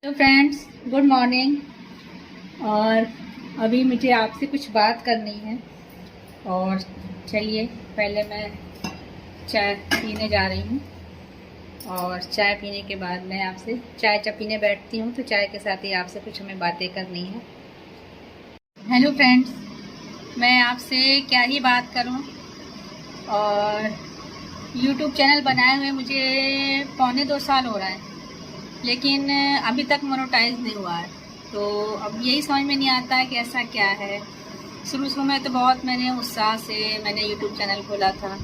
तो friends, good morning. और अभी मुझे आपसे कुछ बात करनी है। और चलिए, पहले मैं चाय पीने जा रही हूँ और चाय पीने के बाद मैं आपसे चाय पीने बैठती हूँ, तो चाय के साथ ही आपसे कुछ हमें बातें करनी है। हेलो फ्रेंड्स, मैं आपसे क्या ही बात करूँ। और यूट्यूब चैनल बनाए हुए मुझे 1.25 साल हो रहा है, लेकिन अभी तक मोनेटाइज नहीं हुआ है। तो अब यही समझ में नहीं आता है कि ऐसा क्या है। शुरू में तो बहुत मैंने उत्साह से यूट्यूब चैनल खोला था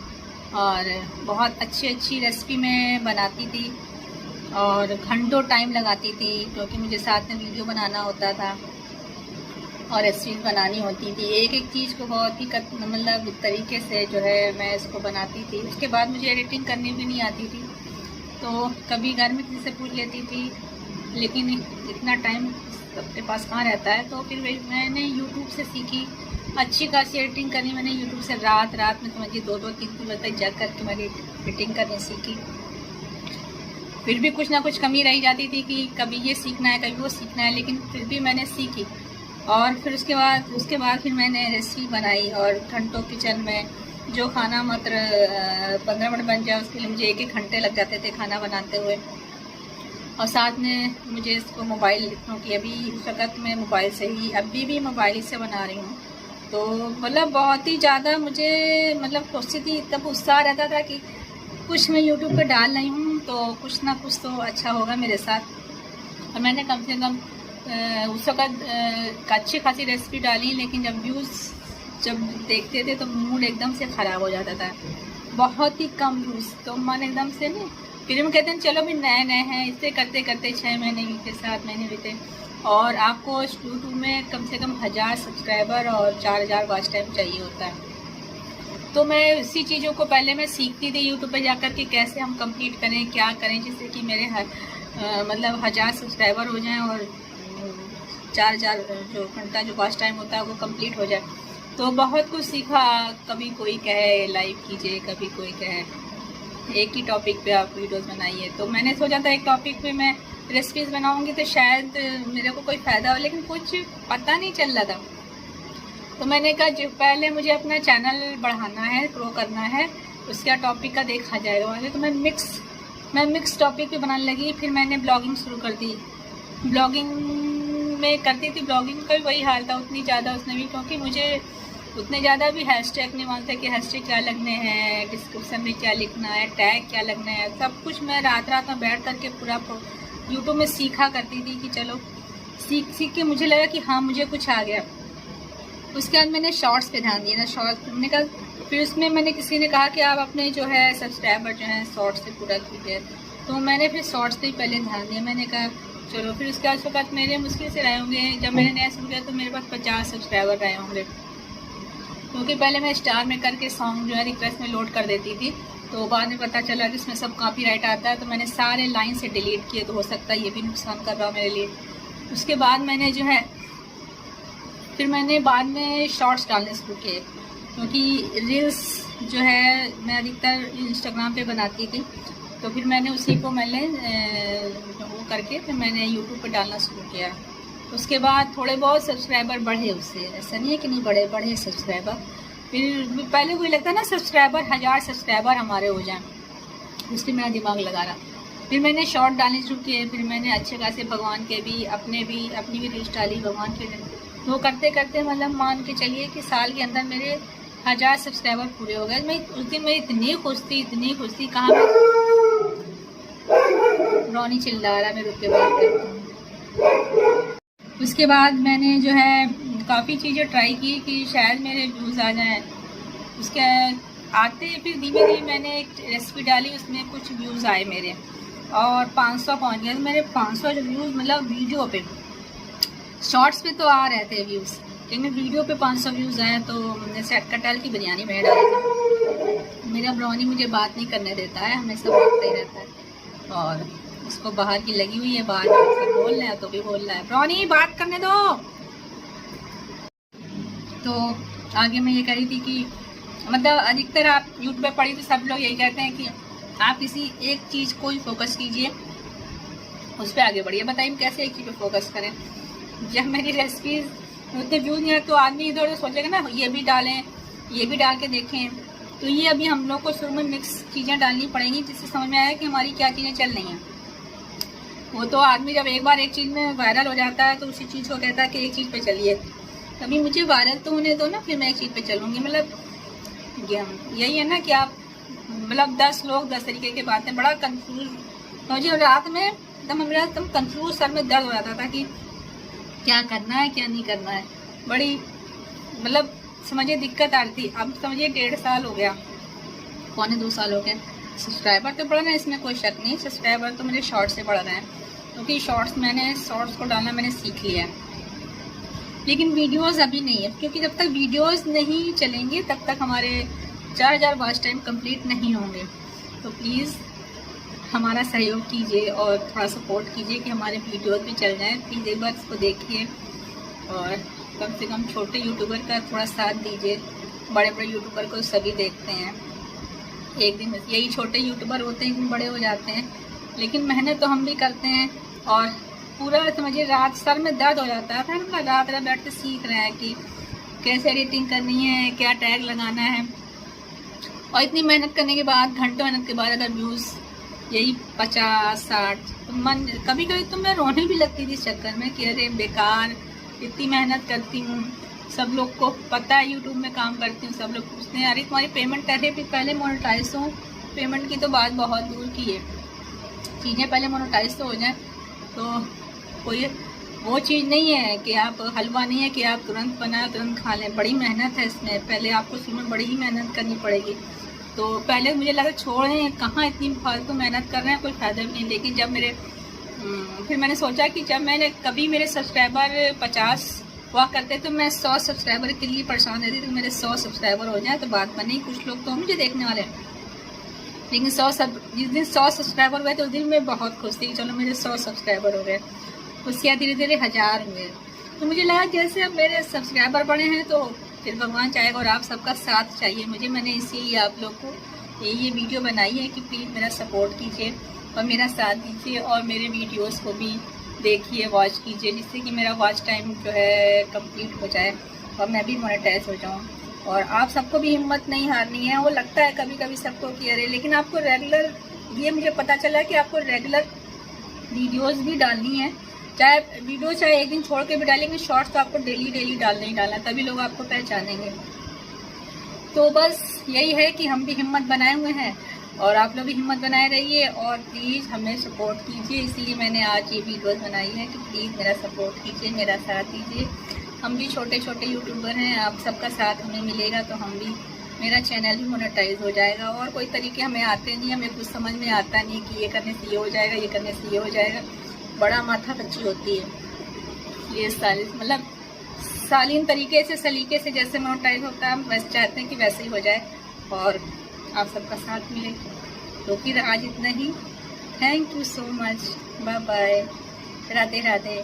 और बहुत अच्छी रेसिपी मैं बनाती थी और घंटों टाइम लगाती थी, क्योंकि मुझे साथ में वीडियो बनाना होता था और रेसिपी बनानी होती थी। एक एक चीज़ को बहुत ही मतलब तरीके से जो है मैं इसको बनाती थी। उसके बाद मुझे एडिटिंग करनी भी नहीं आती थी, तो कभी घर में किसी से पूछ लेती थी, लेकिन इतना टाइम सबके पास कहाँ रहता है। तो फिर मैंने यूट्यूब से सीखी अच्छी खासी एडिटिंग करनी। मैंने यूट्यूब से रात में समझिए 2-3 बजे तक जग करके मैंने एडिटिंग करनी सीखी। फिर भी कुछ ना कुछ कमी रही जाती थी कि कभी ये सीखना है, कभी वो सीखना है, लेकिन फिर भी मैंने सीखी। और फिर उसके बाद फिर मैंने रेसिपी बनाई और घंटों किचन में जो खाना मात्र 15 मिनट बन जाए, उसके लिए मुझे 1-1 घंटे लग जाते थे खाना बनाते हुए। और साथ में मुझे इसको मोबाइल, क्योंकि अभी इस वक्त मैं मोबाइल से ही अभी भी मोबाइल से बना रही हूँ, तो मतलब बहुत ही ज़्यादा मुझे मतलब सोचती थी, तब उत्साह रहता था कि कुछ मैं यूट्यूब पर डाल रही हूँ तो कुछ ना कुछ तो अच्छा होगा मेरे साथ। और मैंने कम से कम उस वक्त अच्छी खासी रेसिपी डाली, लेकिन जब देखते थे तो मूड एकदम से ख़राब हो जाता था। बहुत ही कम व्यूज़, तो मन एकदम से नहीं। फिर हम कहते हैं चलो भी नए हैं, इससे करते करते 6 महीने बीते, 7 महीने बीते, और आपको यूट्यूब में कम से कम 1000 सब्सक्राइबर और 4000 वॉच टाइम चाहिए होता है। तो मैं इसी चीज़ों को पहले मैं सीखती थी यूट्यूब पर जाकर के कैसे हम कंप्लीट करें, क्या करें, जिससे कि मेरे मतलब 1000 सब्सक्राइबर हो जाएं और 4000 जो घंटा जो वॉच टाइम होता है वो कंप्लीट हो जाए। तो बहुत कुछ सीखा। कभी कोई कहे लाइव कीजिए, कभी कोई कहे एक ही टॉपिक पे आप वीडियोस बनाइए। तो मैंने सोचा था एक टॉपिक पे मैं रेसिपीज़ बनाऊंगी तो शायद मेरे को कोई फ़ायदा हो, लेकिन कुछ पता नहीं चल रहा था। तो मैंने कहा जो पहले मुझे अपना चैनल बढ़ाना है, ग्रो करना है, उसका टॉपिक का देखा जाएगा। तो मैं मिक्स टॉपिक पे बनाने लगी। फिर मैंने ब्लॉगिंग शुरू कर दी। ब्लॉगिंग में करती थी, ब्लॉगिंग का भी वही हाल था, उतनी ज़्यादा उसने भी, क्योंकि मुझे उतने ज़्यादा भी हैशटैग नहीं मानते कि हैशटैग क्या लगने हैं, डिस्क्रिप्शन में क्या लिखना है, टैग क्या लगना है। सब कुछ मैं रात में बैठ करके पूरा यूट्यूब में सीखा करती थी कि चलो सीख के मुझे लगा कि हाँ मुझे कुछ आ गया। उसके बाद मैंने शॉर्ट्स पे ध्यान दिया ना, शॉर्ट्स मैंने कहा। फिर उसमें मैंने किसी ने कहा कि आप अपने जो है सब्सक्राइबर जो है शॉर्ट्स से पूरा कीजिए, तो मैंने फिर शॉर्ट्स पे पहले ध्यान दिया। मैंने कहा चलो, फिर उसके बाद मेरे मुश्किल से रहे होंगे, जब मैंने नया शुरू किया तो मेरे पास 50 सब्सक्राइबर रहे होंगे, क्योंकि पहले मैं स्टार में करके सॉन्ग जो है रिक्वेस्ट में लोड कर देती थी। तो बाद में पता चला कि इसमें सब कॉपीराइट आता है, तो मैंने सारे लाइन से डिलीट किए। तो हो सकता है ये भी नुकसान कर रहा मेरे लिए। उसके बाद मैंने जो है फिर मैंने बाद में शॉर्ट्स डालने शुरू किए, क्योंकि रील्स जो है मैं अधिकतर इंस्टाग्राम पे बनाती थी। तो फिर मैंने उसी को वो करके फिर मैंने यूट्यूब पे डालना शुरू किया। उसके बाद थोड़े बहुत सब्सक्राइबर बढ़े, उससे ऐसा नहीं है कि नहीं बढ़े सब्सक्राइबर। फिर पहले कोई लगता ना सब्सक्राइबर 1000 सब्सक्राइबर हमारे हो जाएं, उसके मेरा दिमाग लगा रहा। फिर मैंने शॉर्ट डालने शुरू किए। फिर मैंने अच्छे खासे भगवान के भी अपनी भी रील्स डाली भगवान के। वो करते करते मतलब मान के चलिए कि साल के अंदर मेरे 1000 सब्सक्राइबर पूरे हो गए। मैं उस दिन मैं इतनी खुश थी। कहाँ रौनी चिल्ला रहा, मैं रुक के बात करती हूँ। उसके बाद मैंने जो है काफ़ी चीज़ें ट्राई की कि शायद मेरे व्यूज़ आ जाएं। उसके आते फिर धीमे धीमे मैंने एक रेसिपी डाली, उसमें कुछ व्यूज़ आए मेरे और 500 पहुँच गए। मेरे 500 जो व्यूज़ मतलब वीडियो पे, शॉर्ट्स पे तो आ रहे थे व्यूज़, लेकिन वीडियो पे 500 व्यूज़ आए। तो जैसे कटहल की बिरयानी मैंने डाली थी। मेरा ब्राउनी मुझे बात नहीं करने देता है, हमेशा बोलता ही रहता है, और उसको बाहर की लगी हुई है, बाहर बोल रहे हैं तो भी बोल रहा है ब्राउनी बात करने दो। तो आगे मैं ये कह रही थी कि मतलब अधिकतर आप यूट्यूब पे पढ़ी तो सब लोग यही कहते हैं कि आप किसी एक चीज़ को ही फोकस कीजिए उस पर आगे बढ़िए। बताइए कैसे एक चीज़ पे फोकस करें। जब मेरी रेसिपीज उतने व्यू नहीं है तो आदमी इधर उधर सोचेगा ना, ये भी डालें, ये भी डाल के देखें। तो ये अभी हम लोग को शुरू में मिक्स चीज़ें डालनी पड़ेंगी, जिससे समझ में आया कि हमारी क्या चीज़ें चल रही हैं। वो तो आदमी जब एक बार एक चीज़ में वायरल हो जाता है तो उसी चीज़ को कहता है कि एक चीज़ पे चलिए। अभी मुझे वायरल तो होने दो ना, फिर मैं एक चीज़ पे चलूँगी। मतलब यही है ना कि आप मतलब 10 लोग 10 तरीके की बातें, बड़ा कंफ्यूज। मुझे रात में एकदम मेरा एकदम कंफ्यूज, सर में दर्द हो जाता था कि क्या करना है क्या नहीं करना है। बड़ी मतलब समझिए दिक्कत आ रही थी। अब समझिए 1.5 साल हो गया, पौने 2 साल हो गए। सब्सक्राइबर तो बढ़ रहे हैं, इसमें कोई शक नहीं। सब्सक्राइबर तो मेरे शॉर्ट्स से बढ़ रहे हैं, क्योंकि शॉर्ट्स को डालना मैंने सीख लिया है। लेकिन वीडियोस अभी नहीं है, क्योंकि जब तक वीडियोस नहीं चलेंगे तब तक हमारे 4000 वॉच टाइम कंप्लीट नहीं होंगे। तो प्लीज़ हमारा सहयोग कीजिए और थोड़ा सपोर्ट कीजिए कि हमारे वीडियोस भी चल जाएँ। प्लीज़ एक बार इसको देखिए और कम से कम छोटे यूट्यूबर का थोड़ा साथ दीजिए। बड़े बड़े यूट्यूबर को सभी देखते हैं, एक दिन यही छोटे यूट्यूबर होते हैं, एक दिन बड़े हो जाते हैं। लेकिन मेहनत तो हम भी करते हैं। और पूरा समझिए रात सर में दर्द हो जाता है, फिर हम रात बैठ के सीख रहे हैं कि कैसे एडिटिंग करनी है, क्या टैग लगाना है। और इतनी मेहनत करने के बाद, घंटों मेहनत के बाद अगर व्यूज़ यही 50-60, तो मन कभी कभी तो मैं रोने भी लगती थी इस चक्कर में कि अरे बेकार, इतनी मेहनत करती हूँ। सब लोग को पता है यूट्यूब में काम करती हूँ, सब लोग पूछते हैं अरे तुम्हारी पेमेंट अरे भी पहले मोनेटाइज हो। पेमेंट की तो बात बहुत दूर की है, चीज़ें पहले मोनेटाइज तो हो जाए। तो कोई वो चीज़ नहीं है कि आप हलवा नहीं है कि आप तुरंत बनाए तुरंत खा लें। बड़ी मेहनत है इसमें, पहले आपको शुरू में बड़ी ही मेहनत करनी पड़ेगी। तो पहले मुझे लगा छोड़ें, कहाँ इतनी फालतू मेहनत कर रहे हैं, कोई फ़ायदा भी नहीं। लेकिन जब फिर मैंने सोचा कि जब मैंने कभी मेरे सब्सक्राइबर 50 हुआ करते तो मैं 100 सब्सक्राइबर के लिए परेशान रहती। तो मेरे 100 सब्सक्राइबर हो जाए तो बात बनी। कुछ लोग तो मुझे देखने वाले हैं, लेकिन जिस दिन 100 सब्सक्राइबर हुए तो उस दिन मैं बहुत खुश थी कि चलो मेरे 100 सब्सक्राइबर हो गए। उसके बाद धीरे धीरे 1000 हुए। तो मुझे लगा जैसे अब मेरे सब्सक्राइबर बढ़े हैं तो फिर भगवान चाहेगा और आप सबका साथ चाहिए मुझे। मैंने इसीलिए आप लोग को ये वीडियो बनाई है कि प्लीज़ मेरा सपोर्ट कीजिए और मेरा साथ दीजिए और मेरे वीडियोस को भी देखिए, वॉच कीजिए, जिससे कि मेरा वॉच टाइम जो है कंप्लीट हो जाए और मैं भी मोनेटाइज हो जाऊँ। और आप सबको भी हिम्मत नहीं हारनी है। वो लगता है कभी कभी सबको कि अरे, लेकिन आपको रेगुलर, ये मुझे पता चला कि आपको रेगुलर वीडियोस भी डालनी है। चाहे एक दिन छोड़ के भी डालेंगे, शॉर्ट्स तो आपको डेली डालना ही डालना, तभी लोग आपको पहचानेंगे। तो बस यही है कि हम भी हिम्मत बनाए हुए हैं और आप लोग भी हिम्मत बनाए रहिए और प्लीज़ हमें सपोर्ट कीजिए। इसीलिए मैंने आज ये वीडियोस बनाई है कि प्लीज़ मेरा सपोर्ट कीजिए, मेरा साथ दीजिए। हम भी छोटे छोटे यूट्यूबर हैं, आप सबका साथ हमें मिलेगा तो हम भी, मेरा चैनल भी मोनेटाइज हो जाएगा। और कोई तरीके हमें आते नहीं, हमें कुछ समझ में आता नहीं कि ये करने से ये हो जाएगा, ये करने से ये हो जाएगा। बड़ा माथा पच्ची होती है ये मतलब सालीन तरीके से, सलीके से जैसे मोनेटाइज होता है हम वैसे चाहते हैं कि वैसे ही हो जाए और आप सबका साथ मिले। तो फिर आज इतना ही। Thank you so much, bye bye, Radhe Radhe.